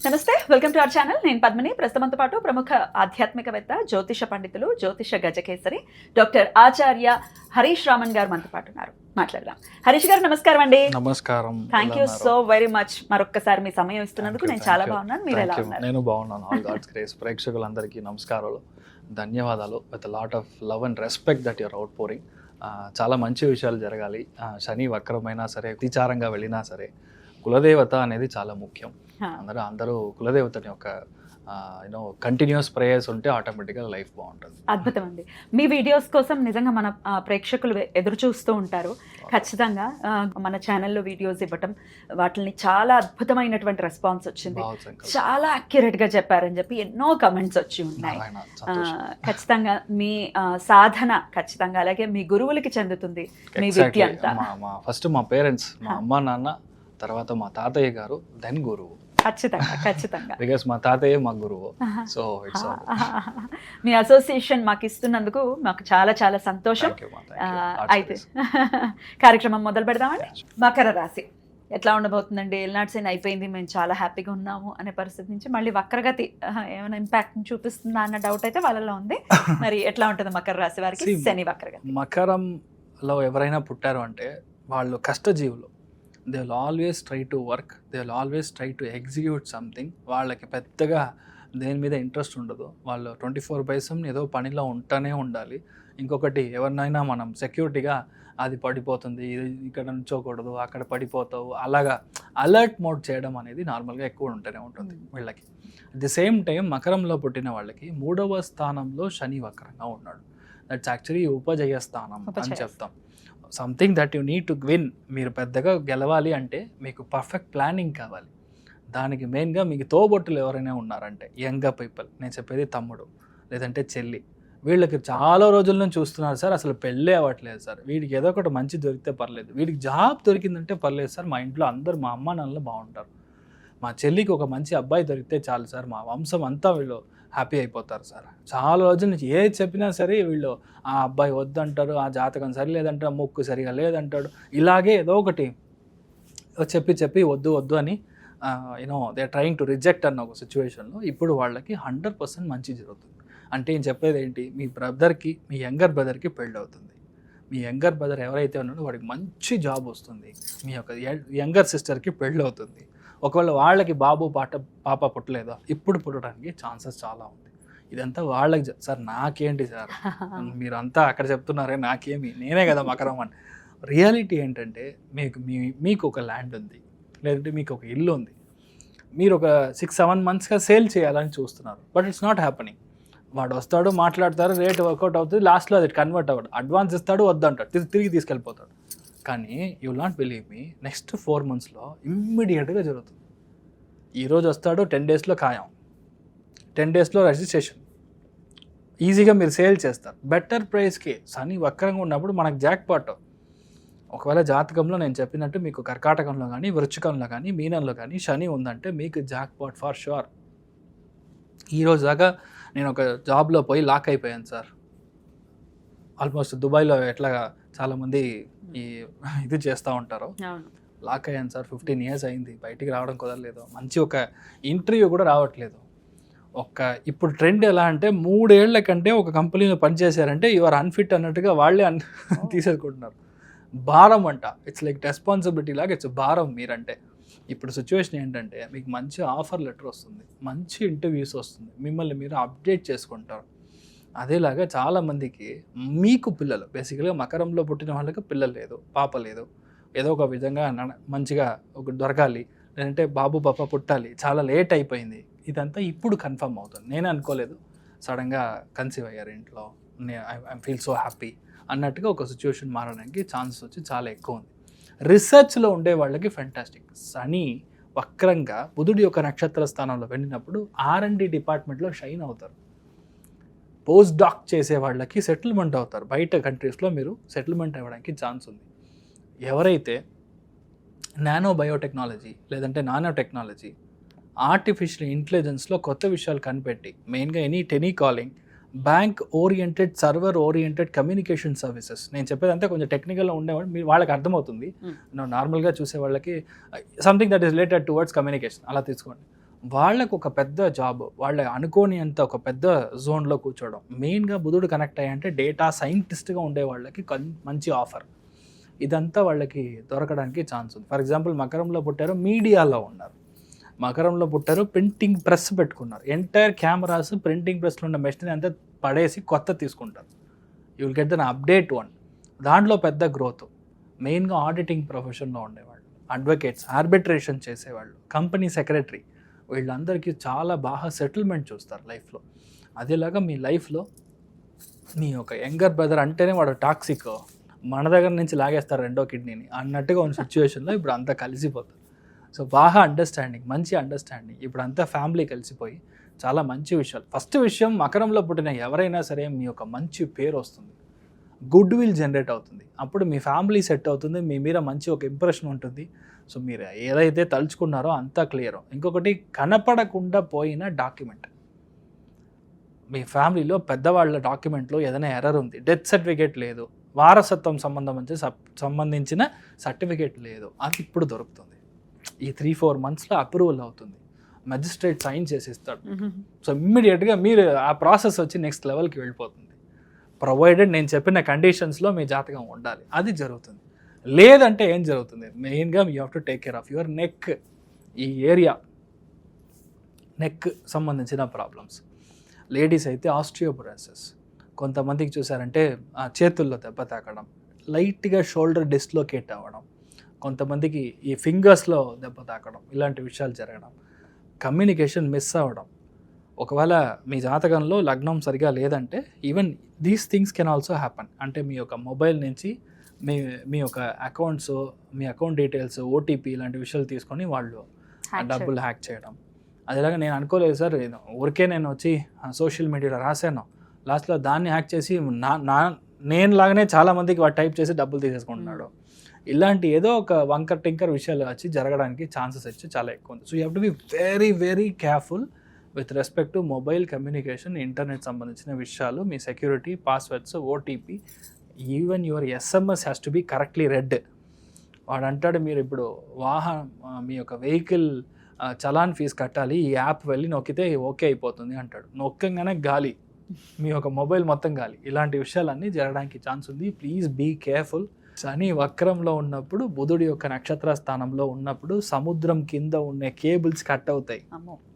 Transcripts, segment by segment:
నమస్తే, welcome to our channel. నేను పద్మిని. ప్రస్తుతంతో పాటు ప్రముఖ ఆధ్యాత్మికవేత్త, జ్యోతిష పండితులు, జ్యోతిష గజకేసరి డాక్టర్ ఆచార్య హరీష్ రామన్ గారు మనతో పాటు ఉన్నారు. మాట్లాడదాం. హరీష్ గారు నమస్కారం అండి. నమస్కారం. Thank you so very much. మరొక్కసారి మీ సమయం ఇస్తున్నందుకు నేను చాలా బాగున్నాను. మీరు ఎలా ఉన్నారు? నేను బాగున్నాను. All God's grace. ప్రేక్షకులందరికీ నమస్కారాలు, ధన్యవాదాలు. With lot of love and respect that your outpouring. చాలా మంచి విషయాలు జరగాలి. శని వక్రమైనా సరే, అతిచారంగా వెళ్ళినా సరే, కులదేవత అనేది చాలా ముఖ్యం. అందరూ కులదేవతని ఒక కంటిన్యూస్ ప్రేయర్స్ ఉంటే ఆటోమేటిక్గా లైఫ్ బాగుంటుంది. అద్భుతం అండి. మీ వీడియోస్ కోసం నిజంగా మన ప్రేక్షకులు ఎదురు చూస్తూ ఉంటారు. ఖచ్చితంగా మన ఛానల్లో వీడియోస్ ఇవ్వటం, వాటిని చాలా అద్భుతమైనటువంటి రెస్పాన్స్ వచ్చింది. చాలా అక్యురేట్ గా చెప్పారని చెప్పి ఎన్నో కమెంట్స్ వచ్చి ఉన్నాయి. ఖచ్చితంగా మీ సాధన ఖచ్చితంగా అలాగే మీ గురువులకి చెందుతుంది మీ విద్య అంతా. ఫస్ట్ మా పేరెంట్స్, మా అమ్మ నాన్న, తర్వాత మా తాతయ్య గారు, దెన్ గురువు. ఖచ్చితంగా బికాస్ మా తాతయ్య మా గురువు. సో ఇట్స్ మీ అసోసియేషన్ మాకు ఇస్తున్నందుకు మాకు చాలా చాలా సంతోషం. అయితే కార్యక్రమం మొదలు పెడదామండి. మకర రాశి ఎట్లా ఉండబోతుందండి? ఏలినాటి శని అయిపోయింది, మేము చాలా హ్యాపీగా ఉన్నాము అనే పరిస్థితి నుంచి మళ్ళీ వక్రగతి ఏమైనా ఇంపాక్ట్ చూపిస్తుందా అన్న డౌట్ అయితే వాళ్ళలో ఉంది. మరి ఎట్లా ఉంటుంది మకర రాశి వారికి శని వక్రగతి? మకరంలో ఎవరైనా పుట్టారు అంటే వాళ్ళు కష్టజీవులు. They will always try to work, they will always try to execute something. వాళ్ళకి పెద్దగా దేని మీద ఇంట్రెస్ట్ ఉండదు. వాళ్ళు 24/7 ఏదో పనిలో ఉంటూనే ఉండాలి. ఇంకొకటి, ఎవరినైనా మనం సెక్యూరిటీగా అది పడిపోతుంది, ఇది ఇక్కడ నుంచోకూడదు, అక్కడ పడిపోతావు, అలాగా అలర్ట్ మోడ్ చేయడం అనేది నార్మల్గా ఎక్కువ ఉంటూనే ఉంటుంది వీళ్ళకి. అట్ ది సేమ్ టైం మకరంలో పుట్టిన వాళ్ళకి 3వ స్థానంలో శని వక్రంగా ఉన్నాడు. దట్స్ యాక్చువల్లీ ఉపజయ స్థానం అని చెప్తాం. Something that you need to win. మీరు పెద్దగా గెలవాలి అంటే మీకు పర్ఫెక్ట్ ప్లానింగ్ కావాలి. దానికి మెయిన్గా మీకు తోబొట్టులు ఎవరైనా ఉన్నారంటే, యంగ్ పీపుల్, నేను చెప్పేది తమ్ముడు లేదంటే చెల్లి, వీళ్ళకి చాలా రోజుల నుంచి చూస్తున్నారు సార్, అసలు పెళ్ళే అవ్వట్లేదు సార్, వీడికి ఏదో ఒకటి మంచి దొరికితే పర్లేదు, వీడికి జాబ్ దొరికిందంటే పర్లేదు సార్, మా ఇంట్లో అందరూ, మా అమ్మ నాన్నలు బాగుంటారు, మా చెల్లికి ఒక మంచి అబ్బాయి దొరికితే చాలు సార్, మా వంశం అంతా వీళ్ళు హ్యాపీ అయిపోతారు సార్. చాలా రోజుల నుంచి ఏది చెప్పినా సరే వీళ్ళు ఆ అబ్బాయి వద్దంటారు, ఆ జాతకం సరి లేదంటారు, మొక్కు సరిగా లేదంటాడు, ఇలాగే ఏదో ఒకటి చెప్పి వద్దు అని దే ట్రయింగ్ టు రిజెక్ట్ అన్న ఒక సిచ్యువేషన్లో ఇప్పుడు వాళ్ళకి 100% మంచి జరుగుతుంది. అంటే నేను చెప్పేది ఏంటి, మీ బ్రదర్కి, మీ యంగర్ బ్రదర్కి పెళ్ళి అవుతుంది. మీ యంగర్ బ్రదర్ ఎవరైతే ఉన్నాడో వాడికి మంచి జాబ్ వస్తుంది. మీ యొక్క యంగర్ సిస్టర్కి పెళ్ళి అవుతుంది. ఒకవేళ వాళ్ళకి పాప పుట్టలేదో ఇప్పుడు పుట్టడానికి ఛాన్సెస్ చాలా ఉంది. ఇదంతా వాళ్ళకి సార్, నాకేంటి సార్, మీరంతా అక్కడ చెప్తున్నారే, నాకేమి, నేనే కదా మకరం అని. రియాలిటీ ఏంటంటే మీకు ఒక ల్యాండ్ ఉంది, లేదంటే మీకు ఒక ఇల్లు ఉంది, మీరు ఒక 6-7 monthsగా సేల్ చేయాలని చూస్తున్నారు, బట్ ఇట్స్ నాట్ హ్యాపెనింగ్. వాడు వస్తాడు, మాట్లాడతారు, రేట్ వర్కౌట్ అవుతుంది, లాస్ట్లో అది కన్వర్ట్ అవ్వడు, అడ్వాన్స్ ఇస్తాడు, వద్దంటాడు, తిరిగి తీసుకెళ్ళిపోతాడు. కానీ you will not believe me, next 4 monthsలో ఇమ్మీడియట్గా జరుగుతుంది. ఈరోజు వస్తాడు, 10 daysలో ఖాయం, 10 daysలో రిజిస్ట్రేషన్, ఈజీగా మీరు సేల్ చేస్తారు బెటర్ ప్రైస్కి. శని వక్రంగా ఉన్నప్పుడు మనకు జాక్ పాట్. ఒకవేళ జాతకంలో నేను చెప్పినట్టు మీకు కర్కాటకంలో కానీ, వృశ్చికంలో కానీ, మీనంలో కానీ శని ఉందంటే మీకు జాక్ పాట్ ఫర్ షూర్. ఈరోజు దాకా నేను ఒక జాబ్లో పోయి లాక్ అయిపోయాను సార్. ఆల్మోస్ట్ దుబాయ్లో ఎట్లా చాలామంది ఇది చేస్తూ ఉంటారు, లాక్ అయ్యాను సార్. 15 years అయింది, బయటికి రావడం కుదరలేదు, మంచి ఒక ఇంటర్వ్యూ కూడా రావట్లేదు. ఇప్పుడు ట్రెండ్ ఎలా అంటే 3 ఏళ్ల కంటే ఒక కంపెనీలో పనిచేశారంటే యువర్ అన్ఫిట్ అన్నట్టుగా వాళ్ళే తీసేసుకుంటున్నారు. భారం అంట, ఇట్స్ లైక్ రెస్పాన్సిబిలిటీ లాగా, ఇట్స్ భారం మీరంటే. ఇప్పుడు సిచ్యువేషన్ ఏంటంటే మీకు మంచి ఆఫర్ లెటర్ వస్తుంది, మంచి ఇంటర్వ్యూస్ వస్తుంది, మిమ్మల్ని మీరు అప్డేట్ చేసుకుంటారు. అదేలాగా చాలామందికి మీకు పిల్లలు, బేసికల్గా మకరంలో పుట్టిన వాళ్ళకి పిల్లలు లేదు, పాప లేదు, ఏదో ఒక విధంగా మంచిగా ఒక దొరకాలి, లేదంటే బాబు పాప పుట్టాలి, చాలా లేట్ అయిపోయింది. ఇదంతా ఇప్పుడు కన్ఫర్మ్ అవుతుంది. నేను అనుకోలేదు, సడన్గా కన్సీవ్ అయ్యారు ఇంట్లో, ఐ ఫీల్ సో హ్యాపీ అన్నట్టుగా ఒక సిచ్యువేషన్ మారడానికి ఛాన్సెస్ వచ్చి చాలా ఎక్కువ ఉంది. రీసెర్చ్లో ఉండే వాళ్ళకి ఫెంటాస్టిక్. శని వక్రంగా బుధుడి యొక్క నక్షత్ర స్థానంలో వెళ్ళినప్పుడు R&D డిపార్ట్మెంట్లో షైన్ అవుతారు. పోస్ట్ డాక్ చేసే వాళ్ళకి సెటిల్మెంట్ అవుతారు. బయట కంట్రీస్లో మీరు సెటిల్మెంట్ అవ్వడానికి ఛాన్స్ ఉంది. ఎవరైతే నానో బయోటెక్నాలజీ లేదంటే నానో టెక్నాలజీ, ఆర్టిఫిషియల్ ఇంటెలిజెన్స్లో కొత్త విషయాలు కనిపెట్టి, మెయిన్గా telecalling, bank oriented, server oriented communication services, నేను చెప్పేదంతా కొంచెం టెక్నికల్గా ఉండేవాడు, మీరు వాళ్ళకి అర్థమవుతుంది. నార్మల్గా చూసే వాళ్ళకి something that is related towards communication అలా తీసుకోండి. వాళ్ళకు ఒక పెద్ద జాబ్, వాళ్ళ అనుకోని అంత ఒక పెద్ద జోన్లో కూర్చోవడం. మెయిన్గా బుధుడు కనెక్ట్ అయ్యంటే డేటా సైంటిస్ట్గా ఉండే వాళ్ళకి మంచి ఆఫర్. ఇదంతా వాళ్ళకి దొరకడానికి ఛాన్స్ ఉంది. ఫర్ ఎగ్జాంపుల్ మకరంలో పుట్టారు, మీడియాలో ఉన్నారు. మకరంలో పుట్టారు, ప్రింటింగ్ ప్రెస్ పెట్టుకున్నారు. ఎంటైర్ కెమెరాస్ ప్రింటింగ్ ప్రెస్లో ఉన్న మెషిన్ అంతా పడేసి కొత్త తీసుకుంటారు. You will get then update one. దాంట్లో పెద్ద గ్రోత్. మెయిన్గా ఆడిటింగ్ ప్రొఫెషన్లో ఉండేవాళ్ళు, అడ్వకేట్స్, ఆర్బిట్రేషన్ చేసేవాళ్ళు, కంపెనీ సెక్రటరీ, వీళ్ళందరికీ చాలా బాగా సెటిల్మెంట్ చూస్తారు లైఫ్లో. అదేలాగా మీ లైఫ్లో మీ ఒక యంగర్ బ్రదర్ అంటేనే వాడు టాక్సిక్, మన దగ్గర నుంచి లాగేస్తారు రెండో కిడ్నీని అన్నట్టుగా ఉన్న సిచ్యువేషన్లో ఇప్పుడు అంతా కలిసిపోతారు. సో బాగా అండర్స్టాండింగ్, మంచి అండర్స్టాండింగ్. ఇప్పుడు అంతా ఫ్యామిలీ కలిసిపోయి చాలా మంచి విషయాలు. ఫస్ట్ విషయం, మకరంలో పుట్టిన ఎవరైనా సరే మీ యొక్క మంచి పేరు వస్తుంది, గుడ్ విల్ జనరేట్ అవుతుంది. అప్పుడు మీ ఫ్యామిలీ సెట్ అవుతుంది, మీ మీద మంచి ఒక ఇంప్రెషన్ ఉంటుంది. సో మీరు ఏదైతే తలుచుకున్నారో అంతా క్లియర్. ఇంకొకటి, కనపడకుండా పోయిన డాక్యుమెంట్. మీ ఫ్యామిలీలో పెద్దవాళ్ళ డాక్యుమెంట్లో ఏదైనా ఎర్రర్ ఉంది, డెత్ సర్టిఫికేట్ లేదు, వారసత్వం సంబంధించిన సర్టిఫికేట్ లేదు, అది ఇప్పుడు దొరుకుతుంది. ఈ 3-4 monthsలో అప్రూవల్ అవుతుంది, మెజిస్ట్రేట్ సైన్ చేసిస్తాడు. సో ఇమ్మీడియట్గా మీరు ఆ ప్రాసెస్ వచ్చి నెక్స్ట్ లెవెల్కి వెళ్ళిపోతుంది. ప్రొవైడెడ్ నేను చెప్పిన కండిషన్స్లో మీ జాతకం ఉండాలి, అది జరుగుతుంది. లేదంటే ఏం జరుగుతుంది, మెయిన్గా you have to take care of your neck. ఈ ఏరియా నెక్ సంబంధించిన ప్రాబ్లమ్స్. లేడీస్ అయితే ఆస్టియోపొరోసిస్, కొంతమందికి చూసారంటే చేతుల్లో దెబ్బ తాకడం, లైట్గా షోల్డర్ డిస్లోకేట్ అవ్వడం, కొంతమందికి ఈ ఫింగర్స్లో దెబ్బ తాకడం, ఇలాంటి విషయాలు జరగడం, కమ్యూనికేషన్ మిస్ అవ్వడం. ఒకవేళ మీ జాతకంలో లగ్నం సరిగా లేదంటే even these things can also happen. అంటే మీ యొక్క మొబైల్ నుంచి మీ యొక్క అకౌంట్స్, మీ అకౌంట్ డీటెయిల్స్, ఓటీపీ ఇలాంటి విషయాలు తీసుకొని వాళ్ళు డబ్బులు హ్యాక్ చేయడం. అదేలాగా నేను అనుకోలేదు సార్, ఊరికే నేను వచ్చి సోషల్ మీడియాలో రాశాను, లాస్ట్లో దాన్ని హ్యాక్ చేసి నేను లాగానే చాలామందికి వాడు టైప్ చేసి డబ్బులు తీసేసుకుంటున్నాడు. ఇలాంటి ఏదో ఒక వంకర్ టింకర్ విషయాలు వచ్చి జరగడానికి ఛాన్సెస్ వచ్చి చాలా ఎక్కువ ఉంది. So you have to be very very careful with respect to mobile communication, internet సంబంధించిన విషయాలు, మీ security, passwords, OTP, even your SMS has to be correctly read. వాడు అంటాడు, మీరు ఇప్పుడు మీ యొక్క వెహికల్ చలాన్ ఫీజు కట్టాలి, ఈ యాప్ వెళ్ళి నొక్కితే ఓకే అయిపోతుంది అంటాడు. నొక్కగానే గాలి, మీ యొక్క మొబైల్ మొత్తం గాలి. ఇలాంటి విషయాలన్నీ జరగడానికి ఛాన్స్ ఉంది. Please be careful. శని వక్రంలో ఉన్నప్పుడు, బుధుడి యొక్క నక్షత్ర స్థానంలో ఉన్నప్పుడు సముద్రం కింద ఉన్న కేబుల్స్ కట్ అవుతాయి.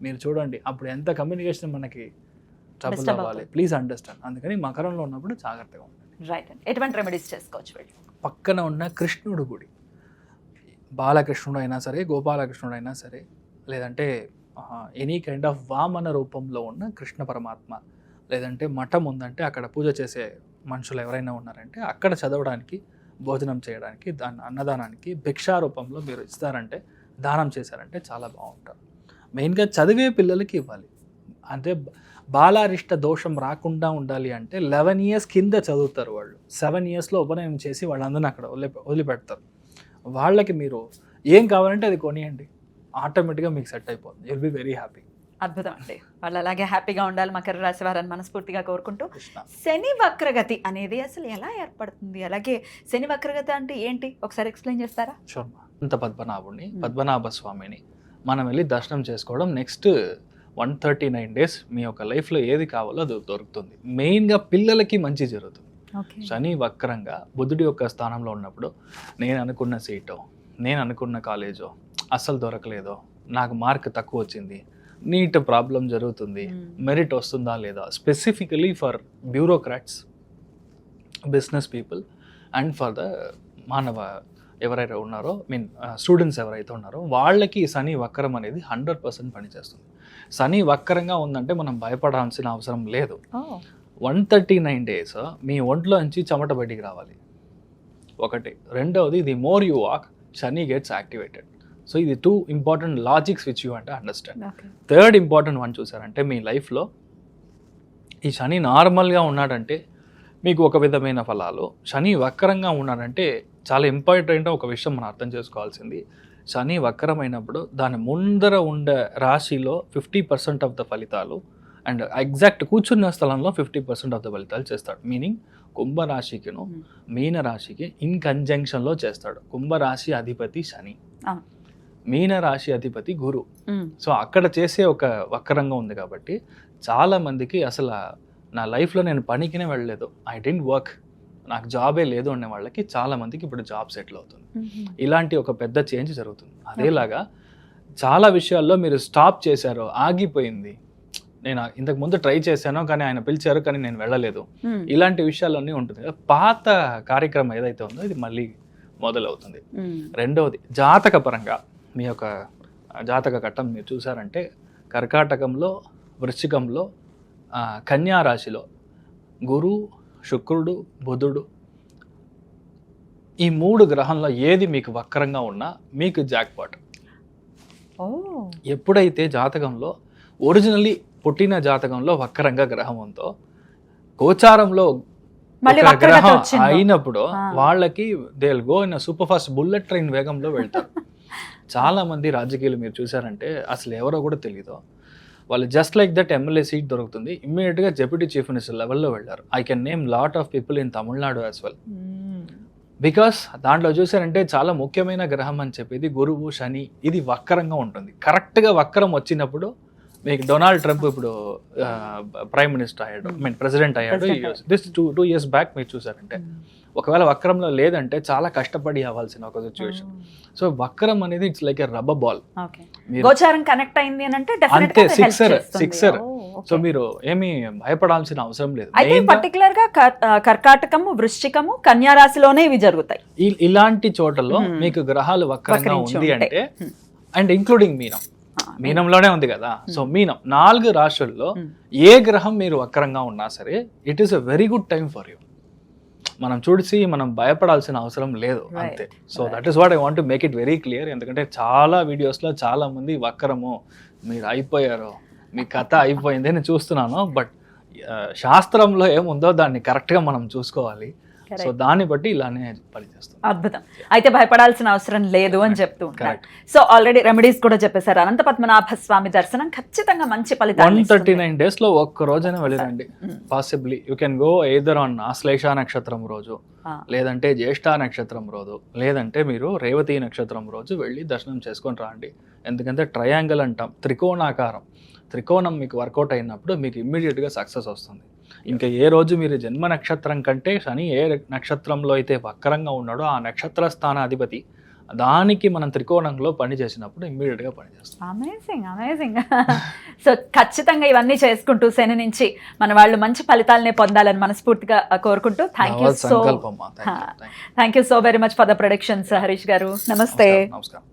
మీరు చూడండి అప్పుడు ఎంత కమ్యూనికేషన్ మనకి ట్రబుల్ అవ్వాలి. Please understand. అందుకని మకరంలో ఉన్నప్పుడు జాగ్రత్తగా ఉండండి. రైట్. ఎటువంటి రెమెడీస్ చేసుకోవచ్చు? పక్కన ఉన్న కృష్ణుడు గుడి, బాలకృష్ణుడు అయినా సరే, గోపాలకృష్ణుడు అయినా సరే, లేదంటే ఎనీ కైండ్ ఆఫ్ వామన రూపంలో ఉన్న కృష్ణ పరమాత్మ, లేదంటే మఠం ఉందంటే అక్కడ పూజ చేసే మనుషులు ఎవరైనా ఉన్నారంటే అక్కడ చదవడానికి, భోజనం చేయడానికి, దాన్ని అన్నదానానికి భిక్షారూపంలో మీరు ఇస్తారంటే, దానం చేశారంటే చాలా బాగుంటారు. మెయిన్గా చదివే పిల్లలకి ఇవ్వాలి. అంటే బాలారిష్ట దోషం రాకుండా ఉండాలి అంటే 11 years కింద చదువుతారు వాళ్ళు. 7 yearsలో ఉపనయనం చేసి వాళ్ళందరినీ అక్కడ వదిలిపెడతారు. వాళ్ళకి మీరు ఏం కావాలంటే అది కొనియండి, ఆటోమేటిక్గా మీకు సెట్ అయిపోతుంది. You will be very happy. అద్భుతం అండి. వాళ్ళు అలాగే హ్యాపీగా ఉండాలి మకర రాశి వారని మనస్ఫూర్తిగా కోరుకుంటూ, శని వక్రగతి అనేది అసలు ఎలా ఏర్పడుతుంది, అలాగే శని వక్రగతి అంటే ఏంటి ఒకసారి ఎక్స్ప్లెయిన్ చేస్తారా? షూర్మా. అంత పద్మనాభుడిని, పద్మనాభ స్వామిని మనం వెళ్ళి దర్శనం చేసుకోవడం. నెక్స్ట్ 139 days మీ యొక్క లైఫ్లో ఏది కావాలో అది దొరుకుతుంది. మెయిన్గా పిల్లలకి మంచి జరుగుతుంది. శని వక్రంగా బుధుడి యొక్క స్థానంలో ఉన్నప్పుడు నేను అనుకున్న సీటో, నేను అనుకున్న కాలేజో అస్సలు దొరకలేదో, నాకు మార్క్ తక్కువ వచ్చింది, నీట్ ప్రాబ్లం జరుగుతుంది, మెరిట్ వస్తుందా లేదా, specifically for bureaucrats, business people and for the మానవ ఎవరైతే ఉన్నారో, స్టూడెంట్స్ ఎవరైతే ఉన్నారో వాళ్ళకి శని వక్రం అనేది 100% పనిచేస్తుంది. శని వక్రంగా ఉందంటే మనం భయపడాల్సిన అవసరం లేదు. 139 days మీ ఒంట్లో నుంచి చెమట బయటికి రావాలి ఒకటి. రెండవది, the more you walk, Shani gets activated. So ఇది 2 important లాజిక్స్ విచ్ యూ అంటే అండర్స్టాండ్. థర్డ్ ఇంపార్టెంట్ వన్ చూసారంటే, మీ లైఫ్లో ఈ శని నార్మల్గా ఉన్నాడంటే మీకు ఒక విధమైన ఫలాలు, శని వక్రంగా ఉన్నాడంటే చాలా ఇంపార్టెంట్ ఒక విషయం మనం అర్థం చేసుకోవాల్సింది. శని వక్రమైనప్పుడు దాని ముందర ఉండే రాశిలో 50% ఆఫ్ ద ఫలితాలు అండ్ ఎగ్జాక్ట్ కూర్చున్న స్థలంలో 50% ఆఫ్ ద ఫలితాలు చేస్తాడు. మీనింగ్ కుంభరాశికిను మీనరాశికి ఇన్ కంజంక్షన్లో చేస్తాడు. కుంభరాశి అధిపతి శని, మీన రాశి అధిపతి గురు. మ్మ్. సో అక్కడ చేసే ఒక వక్రంగా ఉంది కాబట్టి చాలా మందికి అసలు నా లైఫ్లో నేను పనికినే వెళ్ళలేదు, ఐ డెంట్ వర్క్, నాకు జాబే లేదు అనే వాళ్ళకి చాలా మందికి ఇప్పుడు జాబ్ సెటిల్ అవుతుంది. మ్మ్. ఇలాంటి ఒక పెద్ద చేంజ్ జరుగుతుంది. అదేలాగా చాలా విషయాల్లో మీరు స్టాప్ చేశారు, ఆగిపోయింది, నేను ఇంతకు ముందు ట్రై చేశాను కానీ ఆయన పిలిచారు కానీ నేను వెళ్ళలేదు, మ్మ్. ఇలాంటి విషయాలన్నీ ఉంటుంది కదా. పాత కార్యక్రమం ఏదైతే ఉందో ఇది మళ్ళీ మొదలవుతుంది. మ్మ్. రెండవది జాతక పరంగా మీ యొక్క జాతక ఘట్టం మీరు చూసారంటే కర్కాటకంలో, వృశ్చికంలో, కన్యా రాశిలో గురు, శుక్రుడు, బుధుడు, ఈ 3 గ్రహంలో ఏది మీకు వక్రంగా ఉన్నా మీకు జాక్పాట్. ఓ. ఎప్పుడైతే జాతకంలో ఒరిజినల్లీ పుట్టిన జాతకంలో వక్రంగా గ్రహం ఉందో గోచారంలో మళ్ళీ ఒక వక్రగతి గ్రహం వచ్చిందో. అయినప్పుడు ఆ. వాళ్ళకి they will go in super fast bullet train వేగంలో వెళ్తారు. చాలా మంది రాజకీయాలు మీరు చూసారంటే అసలు ఎవరో కూడా తెలియదు, వాళ్ళు just like that MLA seat దొరుకుతుంది, ఇమ్మీడియట్గా డెప్యూటీ చీఫ్ మినిస్టర్ లెవెల్లో వెళ్ళారు. I can name lot of people in Tamil Nadu as well. Hmm. Because దాంట్లో చూసారంటే చాలా ముఖ్యమైన గ్రహం అని చెప్పేది గురువు, శని, ఇది వక్రంగా ఉంటుంది. కరెక్ట్గా వక్రం వచ్చినప్పుడు మీకు డొనాల్డ్ ట్రంప్ ఇప్పుడు ప్రైమ్ మినిస్టర్ అయ్యాడు, ఐ మీన్ ప్రెసిడెంట్ అయ్యాడు. దిస్ 2 years బ్యాక్ మీరు చూసారంటే ఒకవేళ వక్రంలో లేదంటే చాలా కష్టపడి అవ్వాల్సిన ఒక సిచ్యువేషన్. సో వక్రం అనేది it's like a rubber ball. Okay. గోచారం కనెక్ట్ అయింది అని అంటే డెఫినెట్ అంతే, గా help సిక్సర్ చేస్తుంది. సిక్సర్. ఓ, ఓకే. సో మీరు ఏమీ భయపడాల్సిన అవసరం లేదు. అయితే Main గా పర్టికులర్ గా కర్కాటకము, వృశ్చికము, కన్యా రాశిలోనే ఇవి జరుగుతాయి. ఇలాంటి చోటలో మీకు గ్రహాలు వక్రంగా వక్రించి ఉంది ఉంటే. అంటే, అండ్ ఇంక్లూడింగ్ మీనం, మీనంలోనే ఉంది కదా. సో మీనం 4 రాశుల్లో ఏ గ్రహం మీరు వక్రంగా ఉన్నా సరే it is a very good time for you. మనం చూసి మనం భయపడాల్సిన అవసరం లేదు, అంతే. So that is what I want to make it very clear. ఎందుకంటే చాలా వీడియోస్లో చాలా మంది వక్రము, మీరు అయిపోయారు, మీ కథ అయిపోయింది అని చూస్తున్నాను. బట్ శాస్త్రంలో ఏముందో దాన్ని కరెక్ట్గా మనం చూసుకోవాలి. సో దాన్ని బట్టి ఇలానే పనిచేస్తాం. అద్భుతం. అయితే భయపడాల్సిన అవసరం లేదు అని చెప్తూ ఉంటారు. Correct. సో ఆల్రెడీ రెమెడీస్ కూడా చెప్పేశారు. అనంత పద్మనాభ స్వామి దర్శనం ఖచ్చితంగా మంచి ఫలితాలు 139 days లో ఒక్క రోజైనా వెళ్ళిరండి. Possibly you can go either on Ashlesha నక్షత్రం రోజు, లేదంటే జ్యేష్ఠ నక్షత్రం రోజు, లేదంటే మీరు రేవతి నక్షత్రం రోజు వెళ్ళి దర్శనం చేసుకొని రాండి. ఎందుకంటే ట్రయాంగిల్ అంటాం, త్రికోణాకారం, త్రికోణం మీకు వర్కౌట్ అయినప్పుడు మీకు ఇమ్మీడియట్గా సక్సెస్ వస్తుంది. ఇంకా ఏ రోజు మీరు జన్మ నక్షత్రం కంటే శని ఏ నక్షత్రంలో అయితే వక్రంగా ఉన్నాడో ఆ నక్షత్ర స్థానాధిపతి దానికి మనం త్రికోణంలో పని చేసినప్పుడు ఇమ్మీడియట్గా పనిచేస్తాం. Amazing, amazing. సో ఖచ్చితంగా ఇవన్నీ చేసుకుంటూ శని నుంచి మన వాళ్ళు మంచి ఫలితాలనే పొందాలని మనస్ఫూర్తిగా కోరుకుంటూ thank you so very much for the productions Harish గారు. నమస్తే. నమస్కారం.